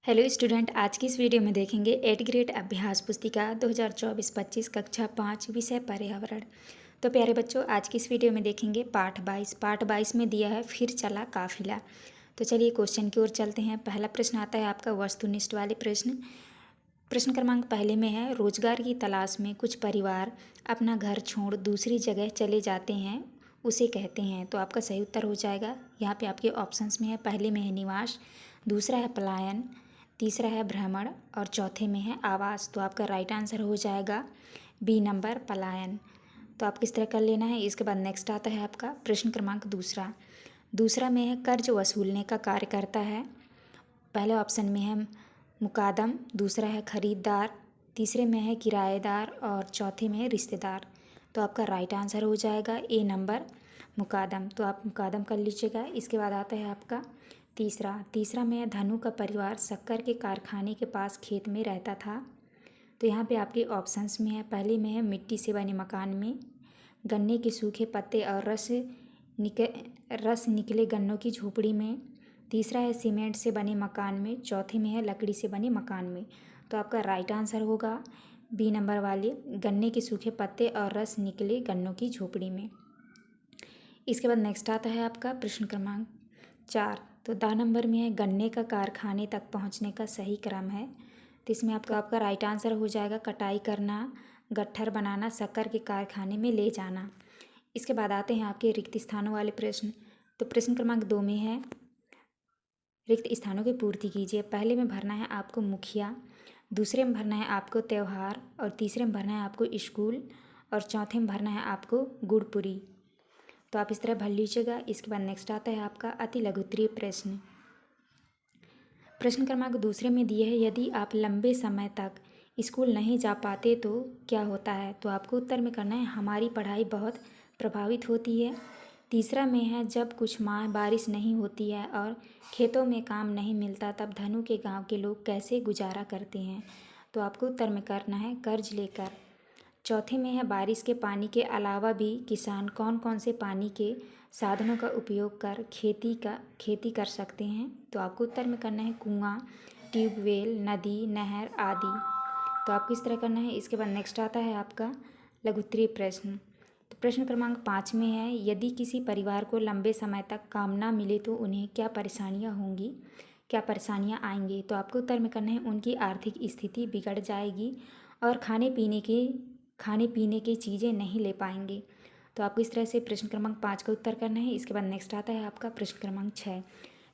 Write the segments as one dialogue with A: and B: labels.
A: Hello student, आज की इस वीडियो में देखेंगे 8th ग्रेड अभ्यास पुस्तिका 2024-25 कक्षा 5 विषय पर्यावरण। तो प्यारे बच्चों, आज की इस वीडियो में देखेंगे पाठ 22 में दिया है फिर चला काफिला। तो चलिए क्वेश्चन की ओर चलते हैं। पहला प्रश्न आता है आपका वस्तुनिष्ठ वाले प्रश्न। प्रश्न क्रमांक पहले में है, रोजगार की तलाश में कुछ परिवार अपना घर छोड़ दूसरी जगह चले जाते हैं, उसे कहते हैं। तो आपका सही उत्तर हो जाएगा, यहाँ पे आपके ऑप्शंस में है। पहले में है निवास, दूसरा है पलायन, तीसरा है भ्रमण और चौथे में है आवास। तो आपका राइट आंसर हो जाएगा बी नंबर पलायन। तो आप किस तरह कर लेना है। इसके बाद नेक्स्ट आता है आपका प्रश्न क्रमांक दूसरा में है कर्ज वसूलने का कार्य करता है। पहले ऑप्शन में है मुकादम, दूसरा है खरीदार, तीसरे में है किराएदार और चौथे में है रिश्तेदार। तो आपका राइट आंसर हो जाएगा ए नंबर मुकादम। तो आप मुकादम कर लीजिएगा। इसके बाद आता है आपका तीसरा में है धनु का परिवार शक्कर के कारखाने के पास खेत में रहता था। तो यहाँ पे आपके ऑप्शंस में है। पहले में है मिट्टी से बने मकान में, गन्ने के सूखे पत्ते और रस निकले गन्नों की झोपड़ी में, तीसरा है सीमेंट से बने मकान में, चौथे में है लकड़ी से बने मकान में। तो आपका राइट आंसर होगा बी नंबर वाले गन्ने के सूखे पत्ते और रस निकले गन्नों की झोपड़ी में। इसके बाद नेक्स्ट आता है आपका प्रश्न क्रमांक 4। तो द नंबर में है गन्ने का कारखाने तक पहुंचने का सही क्रम है। तो इसमें आपका राइट आंसर हो जाएगा कटाई करना, गट्ठर बनाना, शक्कर के कारखाने में ले जाना। इसके बाद आते हैं आपके रिक्त स्थानों वाले प्रश्न। तो प्रश्न क्रमांक 2 में है रिक्त स्थानों की पूर्ति कीजिए। पहले में भरना है आपको मुखिया, दूसरे में भरना है आपको त्यौहार और तीसरे में भरना है आपको स्कूल और चौथे में भरना है आपको गुड़पुरी। तो आप इस तरह भर लीजिएगा। इसके बाद नेक्स्ट आता है आपका अति लघुत्तरीय प्रश्न। प्रश्न क्रमांक दूसरे में दिए है यदि आप लंबे समय तक स्कूल नहीं जा पाते तो क्या होता है। तो आपको उत्तर में करना है हमारी पढ़ाई बहुत प्रभावित होती है। तीसरा में है जब कुछ माह बारिश नहीं होती है और खेतों में काम नहीं मिलता तब धनु के गांव के लोग कैसे गुजारा करते हैं। तो आपको उत्तर में करना है कर्ज लेकर। चौथे में है बारिश के पानी के अलावा भी किसान कौन कौन से पानी के साधनों का उपयोग कर खेती कर सकते हैं। तो आपको उत्तर में करना है कुआं, ट्यूबवेल, नदी, नहर आदि। तो आपको इस तरह करना है। इसके बाद नेक्स्ट आता है आपका लघुत्तरीय प्रश्न। तो प्रश्न क्रमांक 5 में है यदि किसी परिवार को लंबे समय तक काम ना मिले तो उन्हें क्या परेशानियां आएंगी। तो आपको उत्तर में करना है उनकी आर्थिक स्थिति बिगड़ जाएगी और खाने पीने की चीज़ें नहीं ले पाएंगे। तो आपको इस तरह से प्रश्न क्रमांक 5 का उत्तर करना है। इसके बाद नेक्स्ट आता है आपका प्रश्न क्रमांक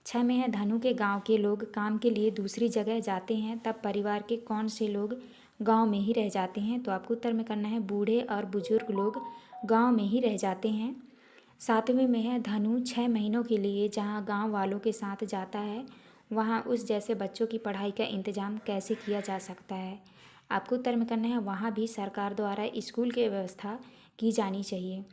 A: 6 में है धनु के गांव के लोग काम के लिए दूसरी जगह जाते हैं तब परिवार के कौन से लोग गांव में ही रह जाते हैं। तो आपको उत्तर में करना है बूढ़े और बुजुर्ग लोग गांव में ही रह जाते हैं। 7वें में है धनु 6 महीनों के लिए जहां गांव वालों के साथ जाता है वहां उस जैसे बच्चों की पढ़ाई का इंतजाम कैसे किया जा सकता है। आपको उत्तर में करना है वहाँ भी सरकार द्वारा स्कूल की व्यवस्था की जानी चाहिए।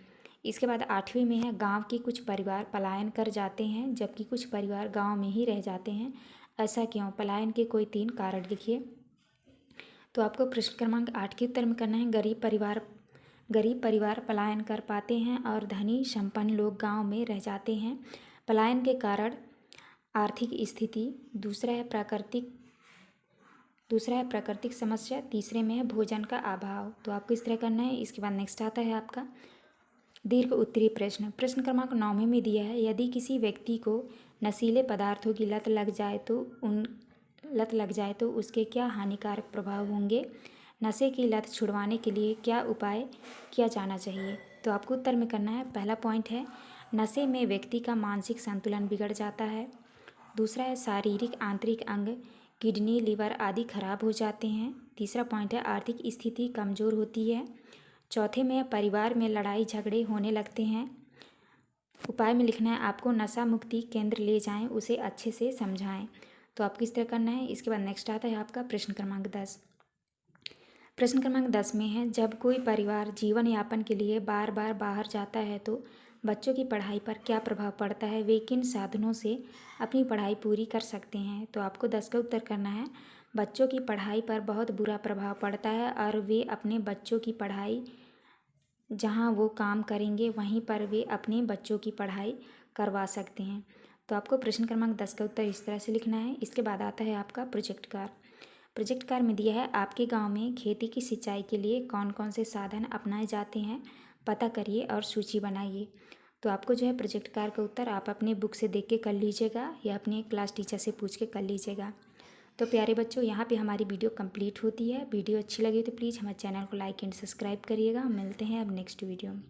A: इसके बाद 8वीं में है गांव के कुछ परिवार पलायन कर जाते हैं जबकि कुछ परिवार गांव में ही रह जाते हैं, ऐसा क्यों। पलायन के कोई 3 कारण लिखिए। तो आपको प्रश्न क्रमांक 8 के उत्तर में करना है गरीब परिवार पलायन कर पाते हैं और धनी संपन्न लोग गांव में रह जाते हैं। पलायन के कारण आर्थिक स्थिति, दूसरा है प्राकृतिक समस्या, तीसरे में है भोजन का अभाव। तो आपको इस तरह करना है। इसके बाद नेक्स्ट आता है आपका दीर्घ उत्तरीय प्रश्न। प्रश्न क्रमांक 9 में दिया है यदि किसी व्यक्ति को नशीले पदार्थों की लत लग जाए तो उसके क्या हानिकारक प्रभाव होंगे। नशे की लत छुड़वाने के लिए क्या उपाय किया जाना चाहिए। तो आपको उत्तर में करना है। पहला पॉइंट है नशे में व्यक्ति का मानसिक संतुलन बिगड़ जाता है। दूसरा है शारीरिक आंतरिक अंग किडनी, लिवर आदि खराब हो जाते हैं। तीसरा पॉइंट है आर्थिक स्थिति कमज़ोर होती है। चौथे में परिवार में लड़ाई झगड़े होने लगते हैं। उपाय में लिखना है आपको नशा मुक्ति केंद्र ले जाएं, उसे अच्छे से समझाएं। तो आपको इस तरह करना है। इसके बाद नेक्स्ट आता है आपका प्रश्न क्रमांक 10। प्रश्न क्रमांक 10 में है जब कोई परिवार जीवन यापन के लिए बार बार बाहर जाता है तो बच्चों की पढ़ाई पर क्या प्रभाव पड़ता है, वे किन साधनों से अपनी पढ़ाई पूरी कर सकते हैं। तो आपको 10 का उत्तर करना है बच्चों की पढ़ाई पर बहुत बुरा प्रभाव पड़ता है और वे अपने बच्चों की पढ़ाई जहां वो काम करेंगे वहीं पर वे अपने बच्चों की पढ़ाई करवा सकते हैं। तो आपको प्रश्न क्रमांक 10 का उत्तर इस तरह से लिखना है। इसके बाद आता है आपका प्रोजेक्ट कार्य। प्रोजेक्ट कार्य में दिया है आपके गांव में खेती की सिंचाई के लिए कौन कौन से साधन अपनाए जाते हैं, पता करिए और सूची बनाइए। तो आपको जो है प्रोजेक्ट कार्य का उत्तर आप अपने बुक से देख के कर लीजिएगा या अपने क्लास टीचर से पूछ के कर लीजिएगा। तो प्यारे बच्चों, यहाँ पे हमारी वीडियो कंप्लीट होती है। वीडियो अच्छी लगी तो प्लीज़ हमारे चैनल को लाइक एंड सब्सक्राइब करिएगा। मिलते हैं अब नेक्स्ट वीडियो में।